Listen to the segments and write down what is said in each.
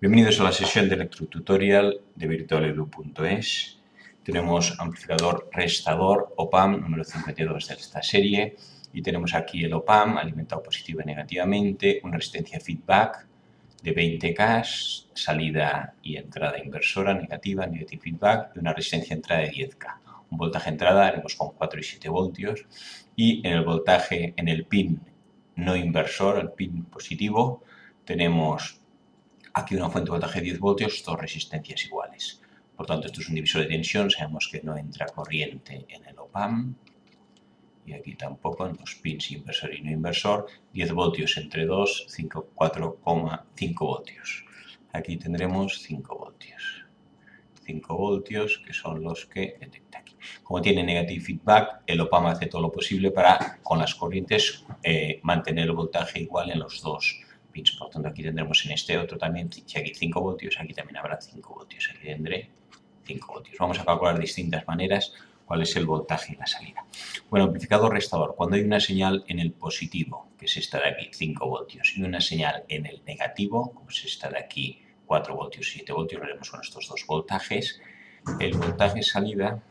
Bienvenidos a la sesión de electrotutorial de virtualedu.es. Tenemos amplificador restador OP-AMP número 52 de esta serie y tenemos aquí el OP-AMP alimentado positiva y negativamente, una resistencia feedback de 20K, salida y entrada inversora negativa, negative feedback, y una resistencia entrada de 10K. Un voltaje entrada haremos con 4 y 7 voltios y en el voltaje, en el pin no inversor, el pin positivo, tenemos aquí una fuente de voltaje de 10 voltios, dos resistencias iguales. Por tanto, esto es un divisor de tensión, sabemos que no entra corriente en el OP-AMP. Y aquí tampoco, en los pins inversor y no inversor, 10 voltios entre 2, 4,5 voltios. Aquí tendremos 5 voltios. 5 voltios, que son los que detecta aquí. Como tiene negative feedback, el OP-AMP hace todo lo posible para, con las corrientes, mantener el voltaje igual en los dos pins. Por tanto, aquí tendremos en este otro también, si aquí 5 voltios, aquí también habrá 5 voltios. Aquí tendré 5 voltios. Vamos a calcular de distintas maneras cuál es el voltaje y la salida. Bueno, amplificador restador. Cuando hay una señal en el positivo, que es esta de aquí, 5 voltios, y una señal en el negativo, como es esta de aquí, 4 voltios y 7 voltios, lo haremos con estos dos voltajes. El voltaje salida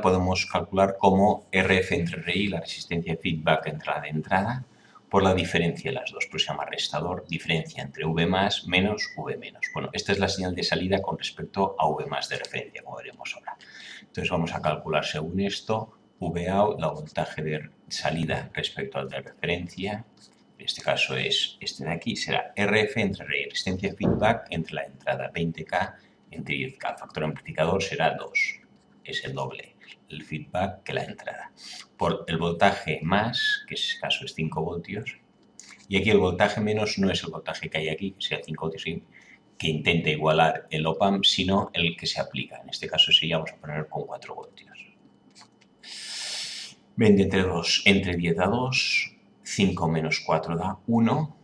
podemos calcular como RF entre RI, la resistencia feedback entrada de entrada, por la diferencia de las dos, pues se llama restador, diferencia entre V más menos V menos. Bueno, esta es la señal de salida con respecto a V más de referencia, como veremos ahora. Entonces vamos a calcular según esto, VOUT, la voltaje de salida respecto al de referencia, en este caso es este de aquí, será RF entre RI, resistencia feedback entre la entrada 20K entre 10K. El factor amplificador será 2, es el doble el feedback que la entrada. Por el voltaje más, que en este caso es 5 voltios, y aquí el voltaje menos no es el voltaje que hay aquí, que sea 5 voltios, que intenta igualar el OP-AMP, sino el que se aplica. En este caso sí, vamos a poner con 4 voltios. 20 entre 2, entre 10 da 2, 5 menos 4 da 1,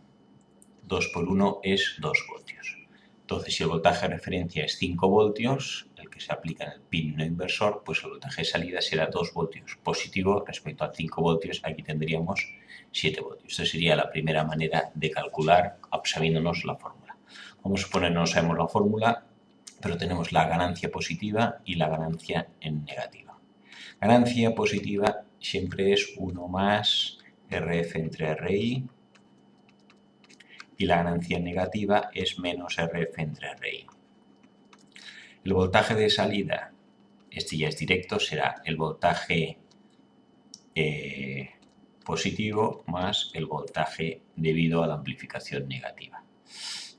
2 por 1 es 2 voltios. Entonces, si el voltaje de referencia es 5 voltios, el que se aplica en el pin no inversor, pues el voltaje de salida será 2 voltios positivo respecto a 5 voltios, aquí tendríamos 7 voltios. Esta sería la primera manera de calcular sabiéndonos la fórmula. Vamos a suponer no sabemos la fórmula, pero tenemos la ganancia positiva y la ganancia en negativa. Ganancia positiva siempre es 1 más RF entre RI, y la ganancia negativa es menos RF entre RI. El voltaje de salida, este ya es directo, será el voltaje positivo más el voltaje debido a la amplificación negativa.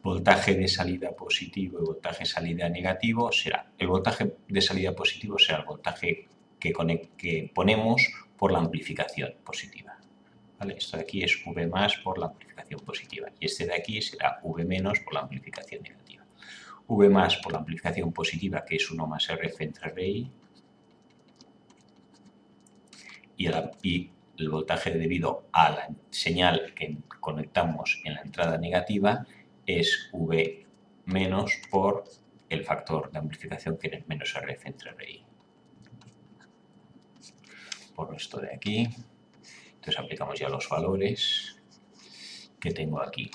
Voltaje de salida positivo y voltaje de salida negativo será, el voltaje de salida positivo será el voltaje que ponemos por la amplificación positiva. ¿Vale? Esto de aquí es V más por la amplificación positiva y este de aquí será V menos por la amplificación negativa. V más por la amplificación positiva, que es 1 más RF entre RI, y el voltaje debido a la señal que conectamos en la entrada negativa es V menos por el factor de amplificación, que es menos RF entre RI. Por esto de aquí. Entonces aplicamos ya los valores que tengo aquí.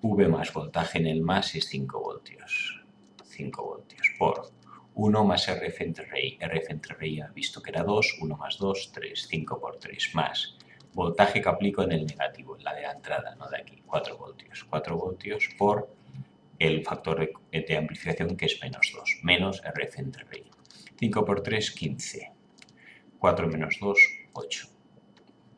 V más voltaje en el más es 5 voltios. 5 voltios por 1 más RF entre RI. RF entre RI ha visto que era 2, 1 más 2, 3, 5 por 3, más voltaje que aplico en el negativo, en la de la entrada, no de aquí, 4 voltios. 4 voltios por el factor de amplificación, que es menos 2, menos RF entre RI. 5 por 3, 15. 4 menos 2, 8.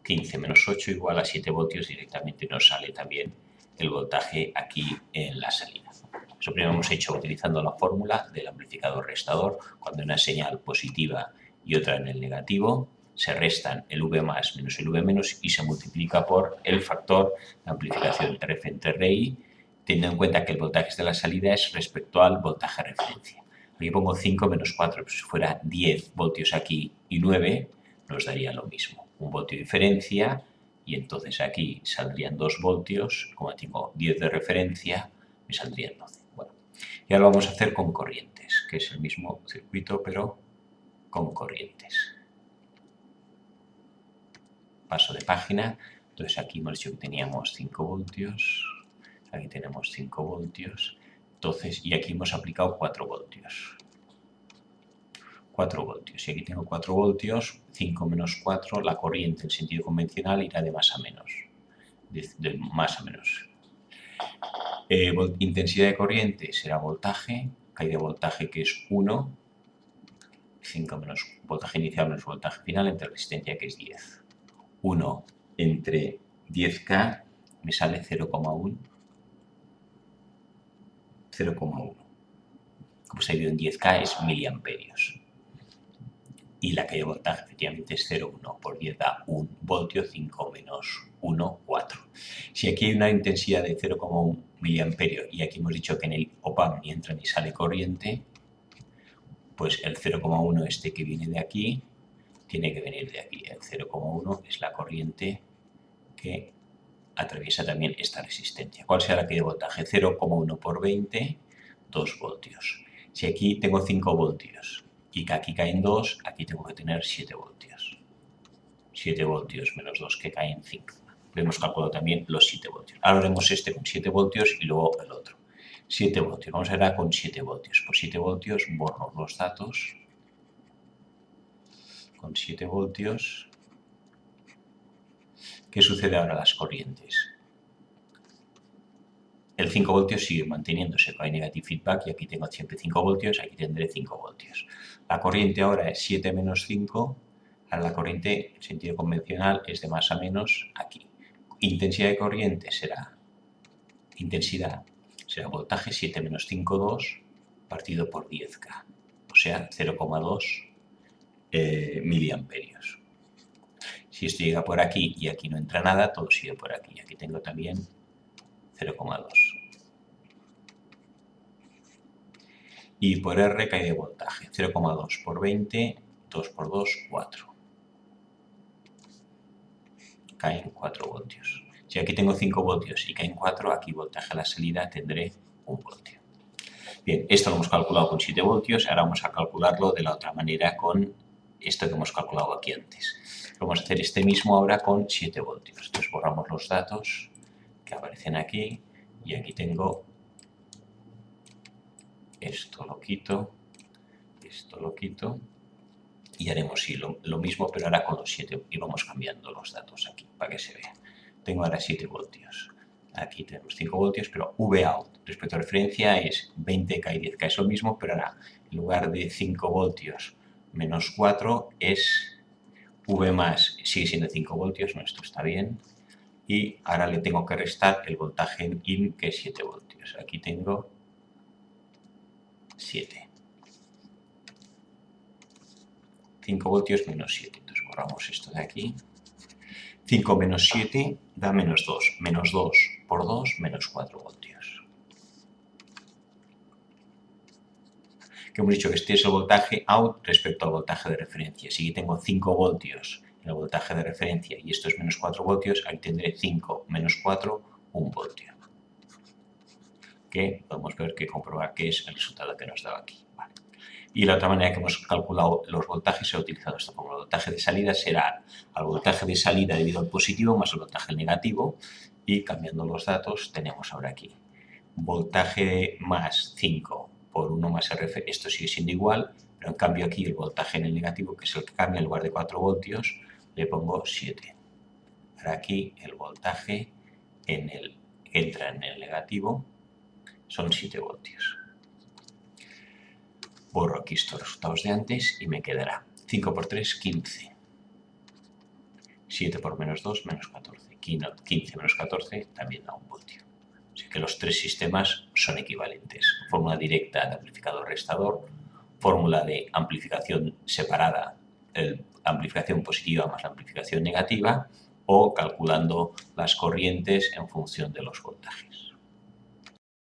15 menos 8 igual a 7 voltios, directamente nos sale también el voltaje aquí en la salida. Eso primero hemos hecho utilizando la fórmula del amplificador restador, cuando una señal positiva y otra en el negativo, se restan el V más menos el V menos y se multiplica por el factor de amplificación RF entre RI, teniendo en cuenta que el voltaje de la salida es respecto al voltaje de referencia. Aquí pongo 5 menos 4, pues si fuera 10 voltios aquí y 9, nos daría lo mismo. 1 voltio de diferencia y entonces aquí saldrían 2 voltios, como tengo 10 de referencia, me saldrían 12. Bueno, y ahora lo vamos a hacer con corrientes, que es el mismo circuito pero con corrientes. Paso de página, entonces aquí hemos dicho que teníamos 5 voltios, Aquí tenemos 5 voltios. Entonces, y aquí hemos aplicado 4 voltios. 4 voltios. Y aquí tengo 4 voltios, 5 menos 4, la corriente en sentido convencional irá de más a menos. De más a menos. Intensidad de corriente será voltaje, caída de voltaje que es 1, 5 menos voltaje inicial menos voltaje final, entre resistencia que es 10. 1 entre 10K me sale 0,1. 0,1. Como se ha ido en 10K es miliamperios. Y la caída de voltaje efectivamente es 0,1 por 10 da 1 voltio, 5 menos 1, 4. Si aquí hay una intensidad de 0,1 miliamperio y aquí hemos dicho que en el op-amp ni entra ni sale corriente, pues el 0,1 este que viene de aquí tiene que venir de aquí. El 0,1 es la corriente que atraviesa también esta resistencia. ¿Cuál será la caída de voltaje? 0,1 por 20, 2 voltios. Si aquí tengo 5 voltios y que aquí caen 2, aquí tengo que tener 7 voltios. 7 voltios menos 2 que caen 5. Hemos calculado también los 7 voltios. Ahora haremos este con 7 voltios y luego el otro. 7 voltios. Vamos a ver con 7 voltios. Por 7 voltios borro los datos. Con 7 voltios. ¿Qué sucede ahora a las corrientes? El 5 voltios sigue manteniéndose, hay negative feedback y aquí tengo siempre 5 voltios, aquí tendré 5 voltios. La corriente ahora es 7 menos 5, ahora la corriente en sentido convencional es de más a menos aquí. Intensidad de corriente será voltaje 7 menos 5, 2 partido por 10K, o sea 0,2 miliamperios. Si esto llega por aquí y aquí no entra nada, todo sigue por aquí. Aquí tengo también 0,2. Y por R caída de voltaje, 0,2 por 20, 2 por 2, 4. Caen 4 voltios. Si aquí tengo 5 voltios y caen 4, aquí voltaje a la salida tendré 1 voltio. Bien, esto lo hemos calculado con 7 voltios, ahora vamos a calcularlo de la otra manera con esto que hemos calculado aquí antes. Vamos a hacer este mismo ahora con 7 voltios. Entonces borramos los datos que aparecen aquí y aquí tengo esto lo quito y haremos sí, lo mismo pero ahora con los 7 y vamos cambiando los datos aquí para que se vea. Tengo ahora 7 voltios. Aquí tenemos 5 voltios, pero V out respecto a referencia es 20K y 10K, es lo mismo, pero ahora en lugar de 5 voltios menos 4 es V más, sigue siendo 5 voltios, no, esto está bien. Y ahora le tengo que restar el voltaje in, que es 7 voltios. Aquí tengo 7. 5 voltios menos 7. Entonces borramos esto de aquí. 5 menos 7 da menos 2. Menos 2 por 2, menos 4 voltios. Que hemos dicho que este es el voltaje out respecto al voltaje de referencia. Si tengo 5 voltios en el voltaje de referencia y esto es menos 4 voltios, aquí tendré 5 menos 4, 1 voltio. Que podemos ver que comprobar que es el resultado que nos da aquí. Vale. Y la otra manera que hemos calculado los voltajes se ha utilizado esta fórmula. El voltaje de salida será el voltaje de salida debido al positivo más el voltaje negativo y cambiando los datos tenemos ahora aquí voltaje más 5 por 1 más RF, esto sigue siendo igual, pero en cambio aquí el voltaje en el negativo, que es el que cambia, en lugar de 4 voltios, le pongo 7. Ahora aquí el voltaje que entra en el negativo son 7 voltios. Borro aquí estos resultados de antes y me quedará 5 por 3, 15. 7 por menos 2, menos 14. 15 menos 14 también da 1 voltio. Así que los tres sistemas son equivalentes. Fórmula directa de amplificador-restador, fórmula de amplificación separada, amplificación positiva más la amplificación negativa, o calculando las corrientes en función de los voltajes.